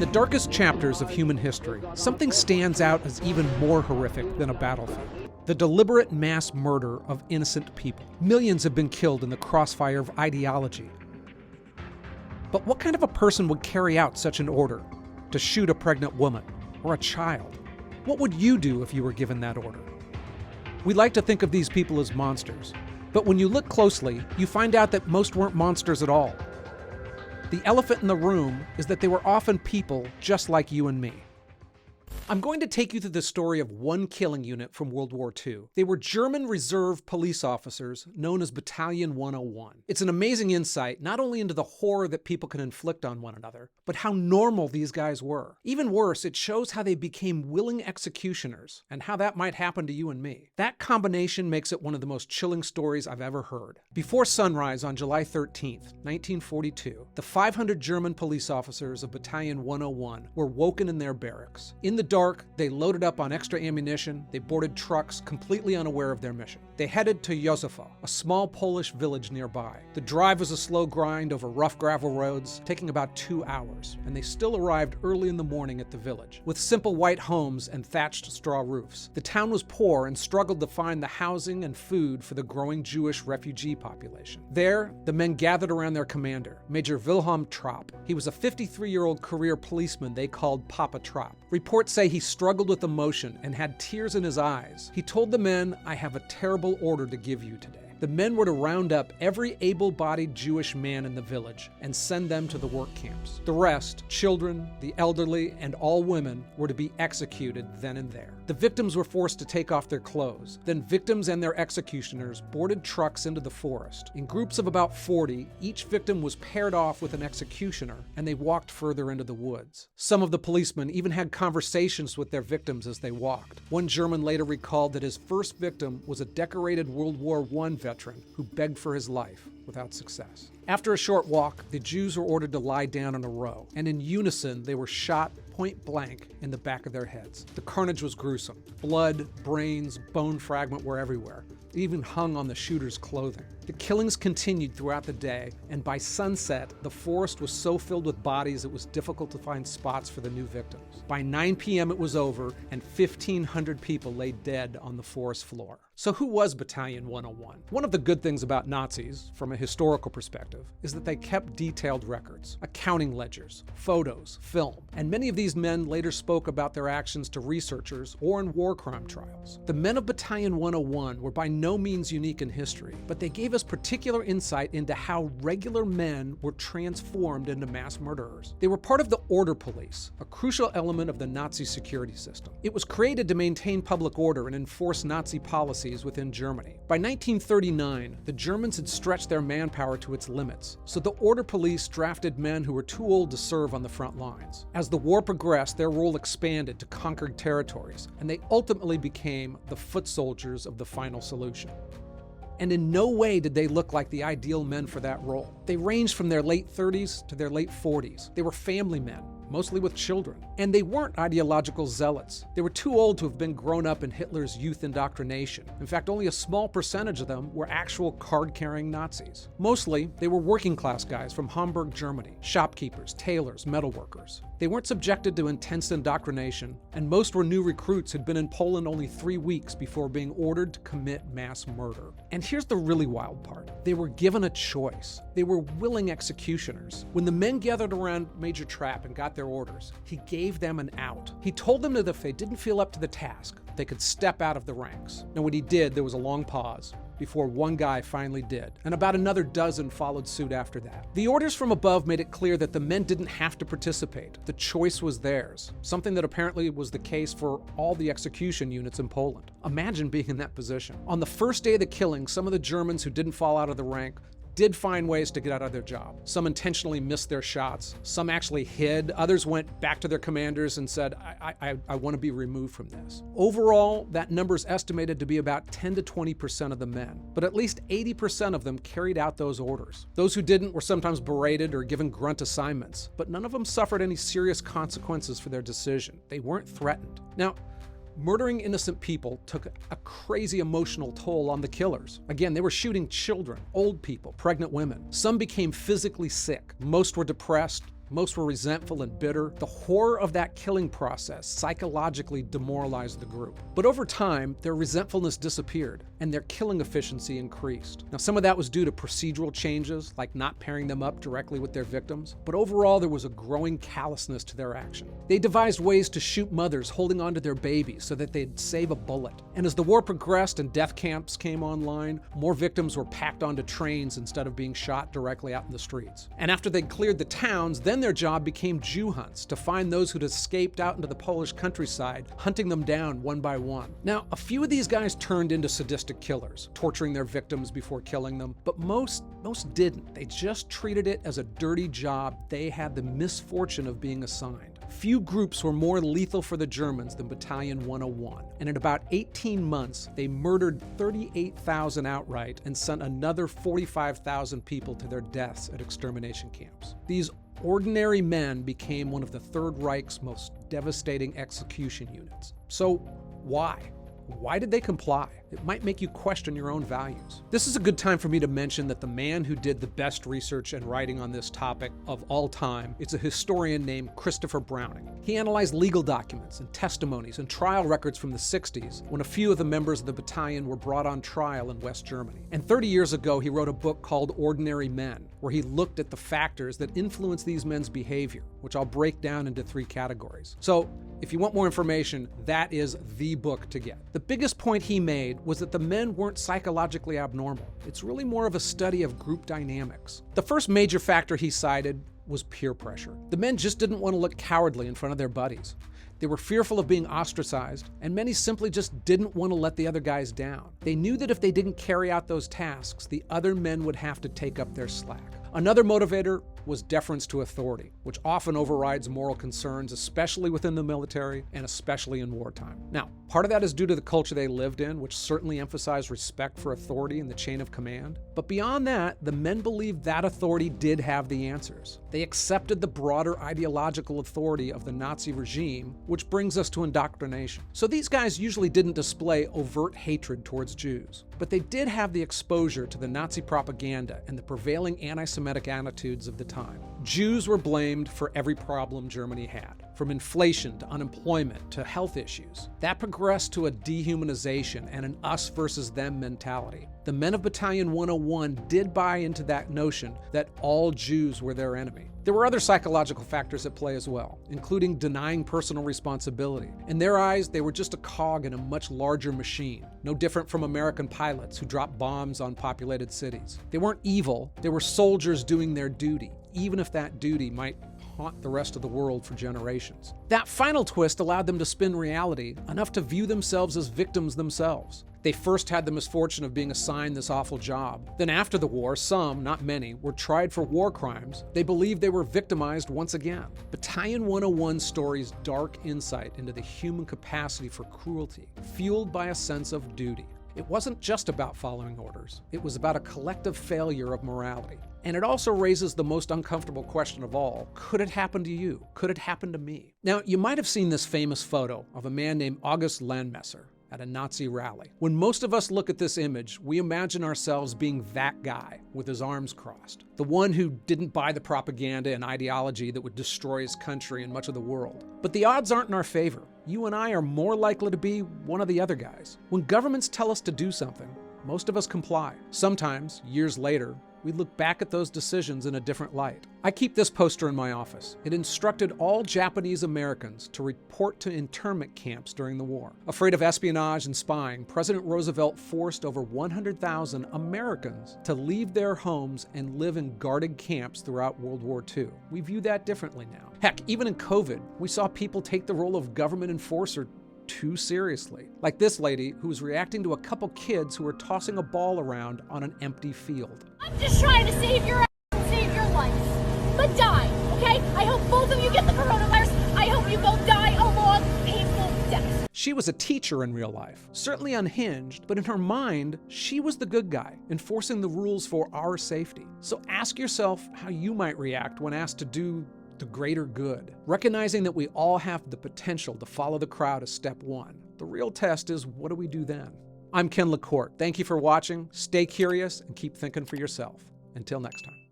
the darkest chapters of human history, something stands out as even more horrific than a battlefield. The deliberate mass murder of innocent people. Millions have been killed in the crossfire of ideology. But what kind of a person would carry out such an order to shoot a pregnant woman or a child? What would you do if you were given that order? We like to think of these people as monsters, but when you look closely, you find out that most weren't monsters at all. The elephant in the room is that they were often people just like you and me. I'm going to take you through the story of one killing unit from World War II. They were German reserve police officers known as Battalion 101. It's an amazing insight not only into the horror that people can inflict on one another, but how normal these guys were. Even worse, it shows how they became willing executioners and how that might happen to you and me. That combination makes it one of the most chilling stories I've ever heard. Before sunrise on July 13th, 1942, the 500 German police officers of Battalion 101 were woken in their barracks. In the dark, they loaded up on extra ammunition, they boarded trucks, completely unaware of their mission. They headed to Jozefow, a small Polish village nearby. The drive was a slow grind over rough gravel roads, taking about 2 hours, and they still arrived early in the morning at the village. With simple white homes and thatched straw roofs, the town was poor and struggled to find the housing and food for the growing Jewish refugee population. There, the men gathered around their commander, Major Wilhelm Trapp. He was a 53-year-old career policeman they called Papa Trapp. Reports say he struggled with emotion and had tears in his eyes. He told the men, "I have a terrible order to give you today." The men were to round up every able-bodied Jewish man in the village and send them to the work camps. The rest, children, the elderly, and all women, were to be executed then and there. The victims were forced to take off their clothes. Then victims and their executioners boarded trucks into the forest. In groups of about 40, each victim was paired off with an executioner, and they walked further into the woods. Some of the policemen even had conversations with their victims as they walked. One German later recalled that his first victim was a decorated World War I veteran who begged for his life without success. After a short walk, the Jews were ordered to lie down in a row, and in unison they were shot point blank in the back of their heads. The carnage was gruesome. Blood, brains, bone fragment were everywhere. It even hung on the shooter's clothing. The killings continued throughout the day, and by sunset, the forest was so filled with bodies it was difficult to find spots for the new victims. By 9 p.m. it was over, and 1,500 people lay dead on the forest floor. So who was Battalion 101? One of the good things about Nazis, from a historical perspective, is that they kept detailed records, accounting ledgers, photos, film, and many of these men later spoke about their actions to researchers or in war crime trials. The men of Battalion 101 were by no means unique in history, but they gave us particular insight into how regular men were transformed into mass murderers. They were part of the order police, a crucial element of the Nazi security system. It was created to maintain public order and enforce Nazi policies within Germany. By 1939, the Germans had stretched their manpower to its limits, so the order police drafted men who were too old to serve on the front lines. As the war progressed, their role expanded to conquered territories, and they ultimately became the foot soldiers of the final solution. And in no way did they look like the ideal men for that role. They ranged from their late 30s to their late 40s. They were family men, mostly with children. And they weren't ideological zealots. They were too old to have been grown up in Hitler's youth indoctrination. In fact, only a small percentage of them were actual card-carrying Nazis. Mostly, they were working-class guys from Hamburg, Germany, shopkeepers, tailors, metalworkers. They weren't subjected to intense indoctrination, and most were new recruits who'd been in Poland only 3 weeks before being ordered to commit mass murder. And here's the really wild part. They were given a choice. They were willing executioners. When the men gathered around Major Trapp and got their orders, he gave them an out. He told them that if they didn't feel up to the task, they could step out of the ranks. Now when he did, there was a long pause before one guy finally did, and about another dozen followed suit after that. The orders from above made it clear that the men didn't have to participate. The choice was theirs, something that apparently was the case for all the execution units in Poland. Imagine being in that position. On the first day of the killing, some of the Germans who didn't fall out of the rank did find ways to get out of their job. Some intentionally missed their shots. Some actually hid. Others went back to their commanders and said, I want to be removed from this. Overall, that number is estimated to be about 10 to 20% of the men, but at least 80% of them carried out those orders. Those who didn't were sometimes berated or given grunt assignments, but none of them suffered any serious consequences for their decision. They weren't threatened. Now, murdering innocent people took a crazy emotional toll on the killers. Again, they were shooting children, old people, pregnant women. Some became physically sick. Most were depressed. Most were resentful and bitter. The horror of that killing process psychologically demoralized the group. But over time, their resentfulness disappeared and their killing efficiency increased. Now, some of that was due to procedural changes, like not pairing them up directly with their victims, but overall there was a growing callousness to their action. They devised ways to shoot mothers holding onto their babies so that they'd save a bullet. And as the war progressed and death camps came online, more victims were packed onto trains instead of being shot directly out in the streets. And after they'd cleared the towns, then their job became Jew hunts, to find those who'd escaped out into the Polish countryside, hunting them down one by one. Now, a few of these guys turned into sadistic killers, torturing their victims before killing them, but most didn't. They just treated it as a dirty job they had the misfortune of being assigned. Few groups were more lethal for the Germans than Battalion 101, and in about 18 months, they murdered 38,000 outright and sent another 45,000 people to their deaths at extermination camps. These ordinary men became one of the Third Reich's most devastating execution units. So why? Why did they comply? It might make you question your own values. This is a good time for me to mention that the man who did the best research and writing on this topic of all time is a historian named Christopher Browning. He analyzed legal documents and testimonies and trial records from the 60s when a few of the members of the battalion were brought on trial in West Germany. And 30 years ago, he wrote a book called Ordinary Men, where he looked at the factors that influence these men's behavior, which I'll break down into 3 categories. So, if you want more information, that is the book to get. The biggest point he made was that the men weren't psychologically abnormal. It's really more of a study of group dynamics. The first major factor he cited was peer pressure. The men just didn't want to look cowardly in front of their buddies. They were fearful of being ostracized, and many simply just didn't want to let the other guys down. They knew that if they didn't carry out those tasks, the other men would have to take up their slack. Another motivator was deference to authority, which often overrides moral concerns, especially within the military and especially in wartime. Now, part of that is due to the culture they lived in, which certainly emphasized respect for authority in the chain of command. But beyond that, the men believed that authority did have the answers. They accepted the broader ideological authority of the Nazi regime, which brings us to indoctrination. So these guys usually didn't display overt hatred towards Jews, but they did have the exposure to the Nazi propaganda and the prevailing anti-Semitic attitudes of the time. Jews were blamed for every problem Germany had, from inflation to unemployment to health issues. That progressed to a dehumanization and an us versus them mentality. The men of Battalion 101 did buy into that notion that all Jews were their enemy. There were other psychological factors at play as well, including denying personal responsibility. In their eyes, they were just a cog in a much larger machine, no different from American pilots who dropped bombs on populated cities. They weren't evil, they were soldiers doing their duty, even if that duty might haunt the rest of the world for generations. That final twist allowed them to spin reality enough to view themselves as victims themselves. They first had the misfortune of being assigned this awful job. Then after the war, some, not many, were tried for war crimes. They believed they were victimized once again. Battalion 101's story's dark insight into the human capacity for cruelty, fueled by a sense of duty. It wasn't just about following orders. It was about a collective failure of morality. And it also raises the most uncomfortable question of all. Could it happen to you? Could it happen to me? Now, you might have seen this famous photo of a man named August Landmesser at a Nazi rally. When most of us look at this image, we imagine ourselves being that guy with his arms crossed. The one who didn't buy the propaganda and ideology that would destroy his country and much of the world. But the odds aren't in our favor. You and I are more likely to be one of the other guys. When governments tell us to do something, most of us comply. Sometimes, years later, we look back at those decisions in a different light. I keep this poster in my office. It instructed all Japanese Americans to report to internment camps during the war. Afraid of espionage and spying, President Roosevelt forced over 100,000 Americans to leave their homes and live in guarded camps throughout World War II. We view that differently now. Heck, even in COVID, we saw people take the role of government enforcer too seriously. Like this lady who was reacting to a couple kids who were tossing a ball around on an empty field. I'm just trying to save your ass and save your life. But die, okay? I hope both of you get the coronavirus. I hope you both die a long, painful death. She was a teacher in real life, certainly unhinged, but in her mind, she was the good guy, enforcing the rules for our safety. So ask yourself how you might react when asked to do the greater good. Recognizing that we all have the potential to follow the crowd is step one. The real test is, what do we do then? I'm Ken LaCorte. Thank you for watching. Stay curious and keep thinking for yourself. Until next time.